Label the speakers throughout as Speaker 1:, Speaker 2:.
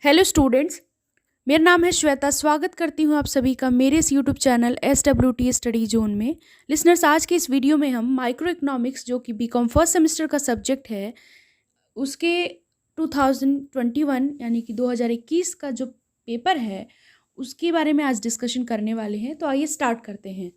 Speaker 1: Hello students, मेरा नाम है श्वेता। स्वागत करती हूँ आप सभी का मेरे इस YouTube channel SWT study zone में। लिसनर्स, आज के इस वीडियो में हम माइक्रो इकोनॉमिक्स जो कि बीकॉम फर्स्ट सेमेस्टर का सब्जेक्ट है उसके 2021 यानी कि 2021 का जो पेपर है उसके बारे में आज डिस्कशन करने वाले हैं। तो आइए स्टार्ट करते हैं।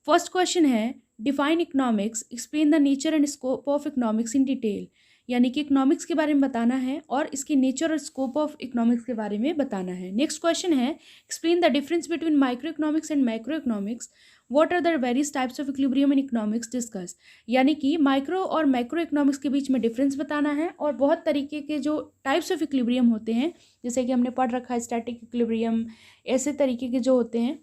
Speaker 1: फर्स्ट क्वेश्चन है, define economics, explain the nature and scope of economics in detail. यानी कि इकोनॉमिक्स के बारे में बताना है और इसके नेचर और स्कोप ऑफ इकोनॉमिक्स के बारे में बताना है। नेक्स्ट क्वेश्चन है, explain the difference between micro economics and macro economics. What are the various types of equilibrium in economics discuss. यानी कि माइक्रो और मैक्रो इकोनॉमिक्स के बीच में डिफरेंस बताना है और बहुत तरीके के जो टाइप्स ऑफ इक्विलिब्रियम होते हैं, जैसे कि हमने पढ़ रखा है स्टैटिक इक्विलिब्रियम, ऐसे तरीके के जो होते हैं,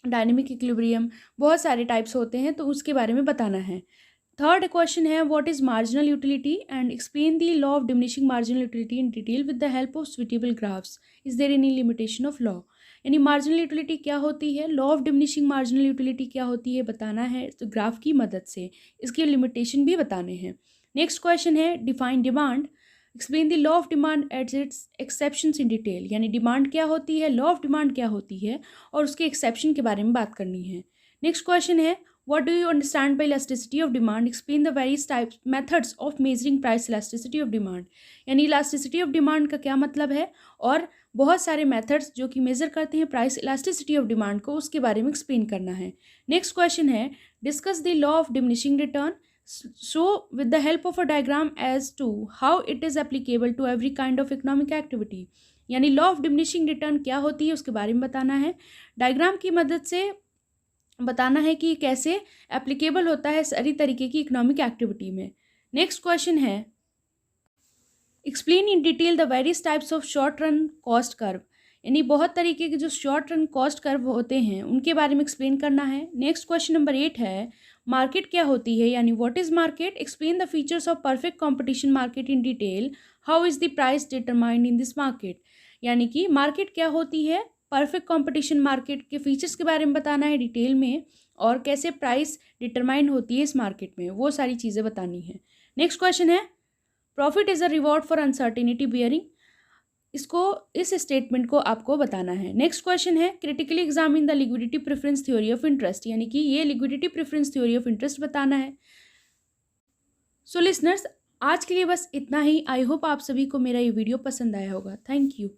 Speaker 1: डायनेमिक इक्विलिब्रियम, बहुत सारे टाइप्स होते हैं, तो उसके बारे में बताना है। थर्ड क्वेश्चन है, what is marginal utility and explain the law of diminishing marginal utility in detail with the help of suitable graphs. Is there any limitation of law. यानी मार्जिनल यूटिलिटी क्या होती है, law of diminishing marginal utility क्या होती है बताना है, तो ग्राफ की मदद से इसके लिमिटेशन भी बताने हैं। नेक्स्ट क्वेश्चन है, define demand, explain the law of demand at its exceptions in detail. यानी डिमांड क्या होती है, लॉ ऑफ डिमांड क्या होती है और उसके एक्सेप्शन के बारे में बात करनी है। नेक्स्ट क्वेश्चन है, what do you understand by elasticity of demand, explain the various types methods of measuring price elasticity of demand। यानी elasticity of demand का क्या मतलब है और बहुत सारे मेथड्स जो कि मेजर करते हैं प्राइस elasticity of demand को, उसके बारे में एक्सप्लेन करना है। नेक्स्ट क्वेश्चन है, discuss the law of diminishing return, show with the help of a diagram as to how it is applicable to every kind of economic activity। यानी law of diminishing return क्या होती है उसके बारे में बताना है, डायग्राम की मदद से बताना है कि कैसे एप्लीकेबल होता है सारी तरीके की इकोनॉमिक एक्टिविटी में। नेक्स्ट क्वेश्चन है, explain in detail the various types of short run cost curve. यानी बहुत तरीके के जो शॉर्ट रन कॉस्ट कर्व होते हैं उनके बारे में एक्सप्लेन करना है। नेक्स्ट क्वेश्चन नंबर 8 है, मार्केट क्या होती है, यानी what is market, explain the features of perfect competition market in detail, how is the price determined in this market. यानी कि मार्केट क्या होती है, परफेक्ट कंपटीशन मार्केट के फीचर्स के बारे में बताना है डिटेल में, और कैसे प्राइस डिटरमाइन होती है इस मार्केट में, वो सारी चीज़ें बतानी है। नेक्स्ट क्वेश्चन है, profit is a reward for uncertainty bearing. इसको, इस स्टेटमेंट को आपको बताना है। नेक्स्ट क्वेश्चन है, critically examine the liquidity preference theory of interest. यानी कि ये liquidity preference theory of interest बताना है। सो लिसनर्स, आज के लिए बस इतना ही। आई होप आप सभी को मेरा ये वीडियो पसंद आया होगा। Thank you.